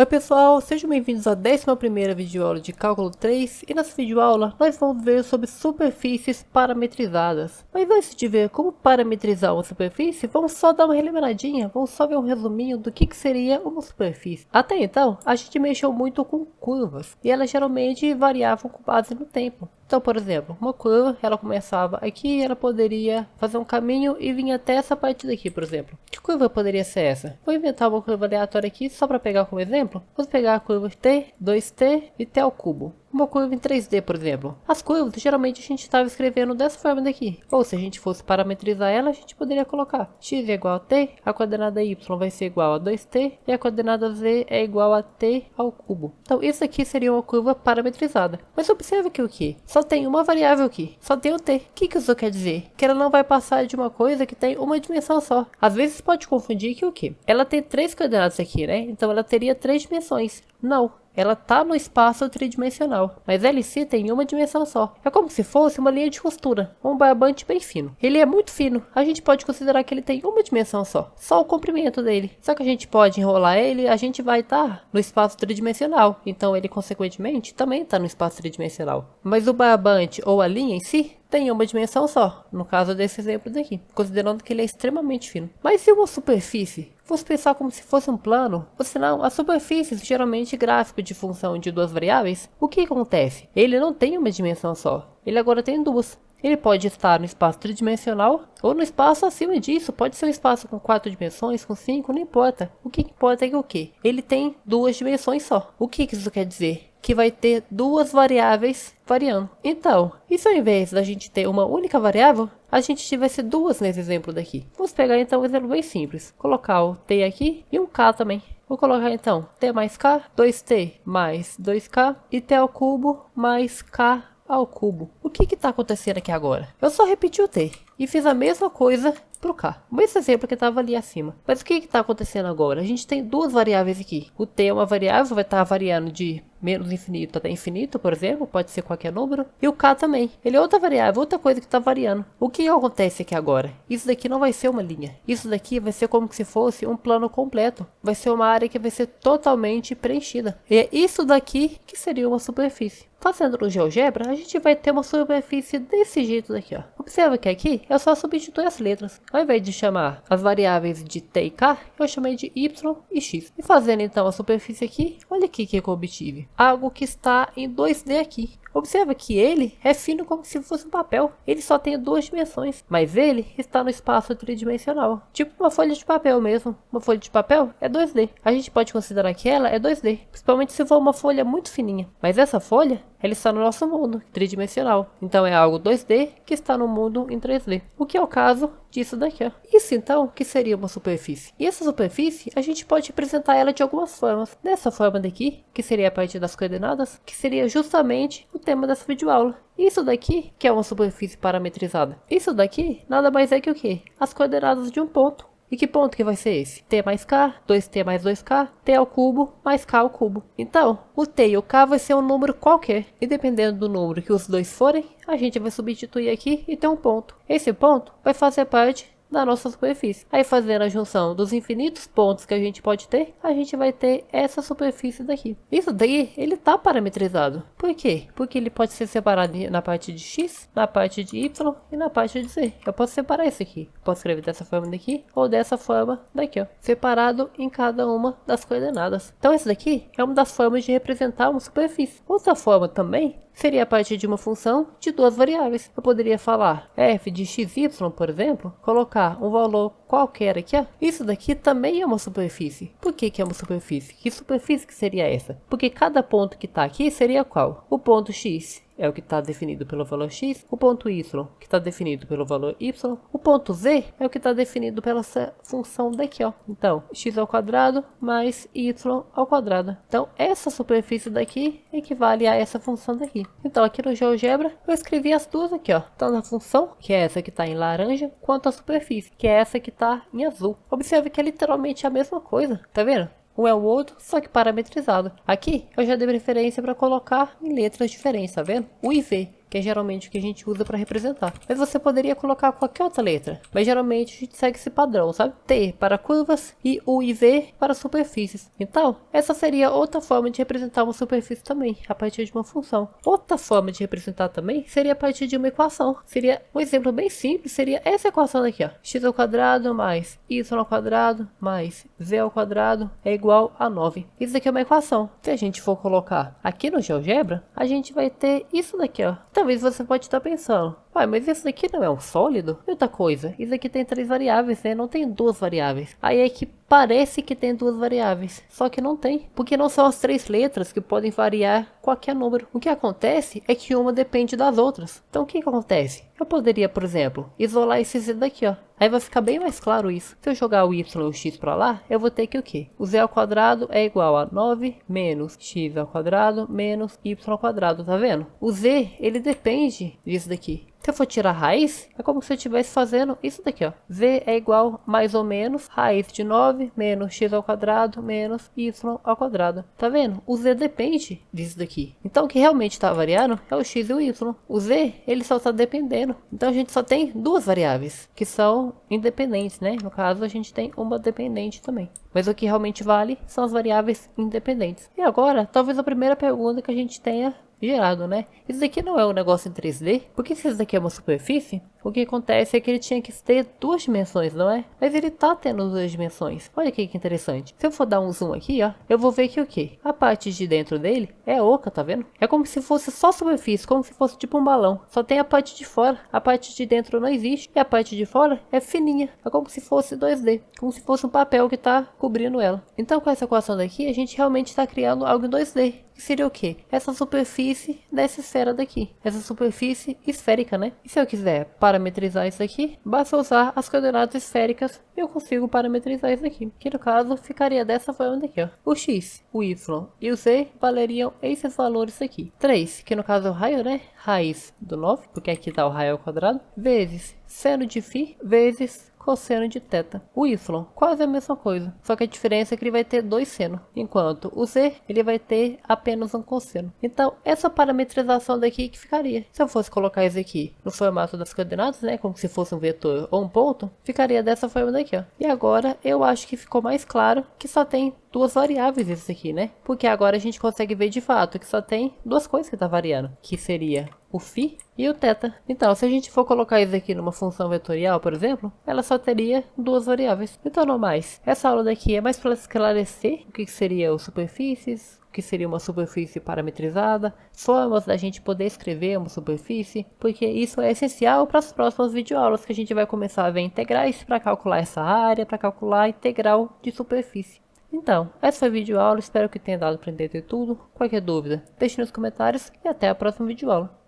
Oi pessoal, sejam bem-vindos à 11ª videoaula de Cálculo 3 e nessa videoaula nós vamos ver sobre superfícies parametrizadas. Mas antes de ver como parametrizar uma superfície, vamos só dar uma relembradinha, vamos só ver um resuminho do que seria uma superfície. Até então, a gente mexeu muito com curvas e elas geralmente variavam com base no tempo. Então, por exemplo, uma curva, ela começava aqui, ela poderia fazer um caminho e vir até essa parte daqui, por exemplo. Que curva poderia ser essa? Vou inventar uma curva aleatória aqui, só para pegar como exemplo. Vamos pegar a curva t, 2t e t ao cubo. Uma curva em 3D, por exemplo. As curvas, geralmente a gente estava escrevendo dessa forma daqui. Ou se a gente fosse parametrizar ela, a gente poderia colocar x é igual a t, a coordenada y vai ser igual a 2t e a coordenada z é igual a t ao cubo. Então isso aqui seria uma curva parametrizada. Mas observe que o que? Só tem uma variável aqui, só tem o t. O que isso quer dizer? Que ela não vai passar de uma coisa que tem uma dimensão só. Às vezes pode confundir que o que? Ela tem 3 coordenadas aqui, né? Então ela teria 3 dimensões. Não. Ela está no espaço tridimensional, mas ela em si tem uma dimensão só. É como se fosse uma linha de costura, um barbante bem fino. Ele é muito fino, a gente pode considerar que ele tem uma dimensão só o comprimento dele. Só que a gente pode enrolar ele, a gente vai estar no espaço tridimensional, então ele consequentemente também está no espaço tridimensional. Mas o barbante ou a linha em si tem uma dimensão só, no caso desse exemplo daqui, considerando que ele é extremamente fino. Mas se uma superfície fosse pensar como se fosse um plano, ou senão, a superfície, geralmente gráfico de função de duas variáveis, o que acontece? Ele não tem uma dimensão só, ele agora tem duas. Ele pode estar no espaço tridimensional ou no espaço acima disso, pode ser um espaço com 4 dimensões, com 5, não importa. O que importa é que o que? Ele tem duas dimensões só. O que isso quer dizer? Que vai ter duas variáveis variando. Então, e se ao invés da gente ter uma única variável, a gente tivesse duas nesse exemplo daqui? Vamos pegar então um exemplo bem simples. Colocar o t aqui e um k também. Vou colocar então t mais k, 2t mais 2k e t ao cubo mais k ao cubo. O que está acontecendo aqui agora? Eu só repeti o t e fiz a mesma coisa para o k. O mesmo exemplo que estava ali acima. Mas o que está acontecendo agora? A gente tem duas variáveis aqui. O t é uma variável, vai estar variando de menos infinito até infinito, por exemplo. Pode ser qualquer número. E o k também. Ele é outra variável, outra coisa que está variando. O que acontece aqui agora? Isso daqui não vai ser uma linha. Isso daqui vai ser como se fosse um plano completo. Vai ser uma área que vai ser totalmente preenchida. E é isso daqui que seria uma superfície. Fazendo no GeoGebra, a gente vai ter uma superfície desse jeito daqui, ó. Observa que aqui eu só substitui as letras. Ao invés de chamar as variáveis de t e k, eu chamei de y e x. E fazendo então a superfície aqui, olha aqui que eu obtive. Algo que está em 2D aqui. Observa que ele é fino como se fosse um papel. Ele só tem duas dimensões, mas ele está no espaço tridimensional. Tipo uma folha de papel mesmo. Uma folha de papel é 2D. A gente pode considerar que ela é 2D, principalmente se for uma folha muito fininha. Mas essa folha, ela está no nosso mundo tridimensional. Então é algo 2D que está no mundo em 3D. O que é o caso disso daqui, ó. Isso então que seria uma superfície. E essa superfície, a gente pode representar ela de algumas formas. Dessa forma daqui, que seria a partir das coordenadas, que seria justamente o tema dessa videoaula. Isso daqui que é uma superfície parametrizada. Isso daqui nada mais é que o quê? As coordenadas de um ponto. E que ponto que vai ser esse? T mais K, 2T mais 2K, T ao cubo mais K ao cubo. Então, o T e o K vai ser um número qualquer. E dependendo do número que os dois forem, a gente vai substituir aqui e ter um ponto. Esse ponto vai fazer parte da nossa superfície. Aí fazendo a junção dos infinitos pontos que a gente pode ter, a gente vai ter essa superfície daqui. Isso daí, ele está parametrizado. Por quê? Porque ele pode ser separado na parte de x, na parte de y e na parte de z. Eu posso separar isso aqui. Posso escrever dessa forma daqui ou dessa forma daqui, ó. Separado em cada uma das coordenadas. Então esse daqui é uma das formas de representar uma superfície. Outra forma também seria a partir de uma função de duas variáveis. Eu poderia falar f de xy, por exemplo, colocar um valor qualquer aqui, ó. Isso daqui também é uma superfície. Por que que é uma superfície? Que superfície que seria essa? Porque cada ponto que está aqui seria qual? O ponto x é o que está definido pelo valor x, o ponto y que está definido pelo valor y, o ponto z é o que está definido pela essa função daqui, ó. Então, x ao quadrado mais y ao quadrado. Então, essa superfície daqui equivale a essa função daqui. Então, aqui no GeoGebra, eu escrevi as duas aqui, ó. Tanto a função, que é essa que está em laranja, quanto a superfície, que é essa que está em azul. Observe que é literalmente a mesma coisa, tá vendo? Um é o outro, só que parametrizado. Aqui eu já dei preferência para colocar em letras diferentes, tá vendo? U e V. que é geralmente o que a gente usa para representar. Mas você poderia colocar qualquer outra letra, mas geralmente a gente segue esse padrão, sabe? T para curvas e U e V para superfícies. Então, essa seria outra forma de representar uma superfície também, a partir de uma função. Outra forma de representar também seria a partir de uma equação. Seria um exemplo bem simples, seria essa equação daqui, ó. X ao quadrado mais y ao quadrado mais z ao quadrado é igual a 9. Isso daqui é uma equação. Se a gente for colocar aqui no GeoGebra, a gente vai ter isso daqui, ó. Talvez você pode estar pensando, pai, mas isso daqui não é um sólido? E outra coisa, isso aqui tem 3 variáveis, né? Não tem 2 variáveis. Aí é que parece que tem 2 variáveis, só que não tem, porque não são as 3 letras que podem variar qualquer número. O que acontece é que uma depende das outras. Então o que acontece? Eu poderia, por exemplo, isolar esse z daqui, ó. Aí vai ficar bem mais claro isso. Se eu jogar o y e o x para lá, eu vou ter que o quê? O z ao quadrado é igual a 9 menos x ao quadrado menos y ao quadrado, tá vendo? O z, ele depende disso daqui. Se eu for tirar a raiz, é como se eu estivesse fazendo isso daqui, ó. Z é igual mais ou menos raiz de 9 menos x ao quadrado menos y ao quadrado. Tá vendo? O z depende disso daqui. Então o que realmente está variando é o x e o y. O z, ele só está dependendo. Então a gente só tem 2 variáveis que são independentes, né? No caso a gente tem uma dependente também. Mas o que realmente vale são as variáveis independentes. E agora, talvez a primeira pergunta que a gente tenha gerado, né? Isso daqui não é um negócio em 3D? Porque se isso daqui é uma superfície, o que acontece é que ele tinha que ter 2 dimensões, não é? Mas ele tá tendo 2 dimensões. Olha aqui que interessante. Se eu for dar um zoom aqui, ó, eu vou ver que o quê? A parte de dentro dele é oca, tá vendo? É como se fosse só superfície, como se fosse tipo um balão. Só tem a parte de fora, a parte de dentro não existe. E a parte de fora é fininha. É como se fosse 2D, como se fosse um papel que tá cobrindo ela. Então com essa equação daqui, a gente realmente está criando algo em 2D. Que seria o quê? Essa superfície dessa esfera daqui. Essa superfície esférica, né? E se eu quiser parametrizar isso aqui, basta usar as coordenadas esféricas e eu consigo parametrizar isso aqui. Que no caso ficaria dessa forma daqui, ó. O x, o y e o z valeriam esses valores aqui. 3, que no caso é o raio, né? Raiz do 9, porque aqui tá o raio ao quadrado, vezes seno de φ, vezes cosseno de θ. O y, quase a mesma coisa, só que a diferença é que ele vai ter 2 seno, enquanto o z, ele vai ter apenas um cosseno. Então, essa parametrização daqui que ficaria. Se eu fosse colocar isso aqui no formato das coordenadas, né, como se fosse um vetor ou um ponto, ficaria dessa forma daqui, ó. E agora, eu acho que ficou mais claro que só tem 2 variáveis isso aqui, né? Porque agora a gente consegue ver de fato que só tem 2 coisas que tá variando, que seria o φ e o θ. Então, se a gente for colocar isso aqui numa função vetorial, por exemplo, ela só teria 2 variáveis. Então, não mais. Essa aula daqui é mais para esclarecer o que seria os superfícies, o que seria uma superfície parametrizada, formas da gente poder escrever uma superfície, porque isso é essencial para as próximas videoaulas que a gente vai começar a ver integrais para calcular essa área, para calcular a integral de superfície. Então, essa foi a videoaula, espero que tenha dado para entender tudo. Qualquer dúvida, deixe nos comentários e até a próxima videoaula.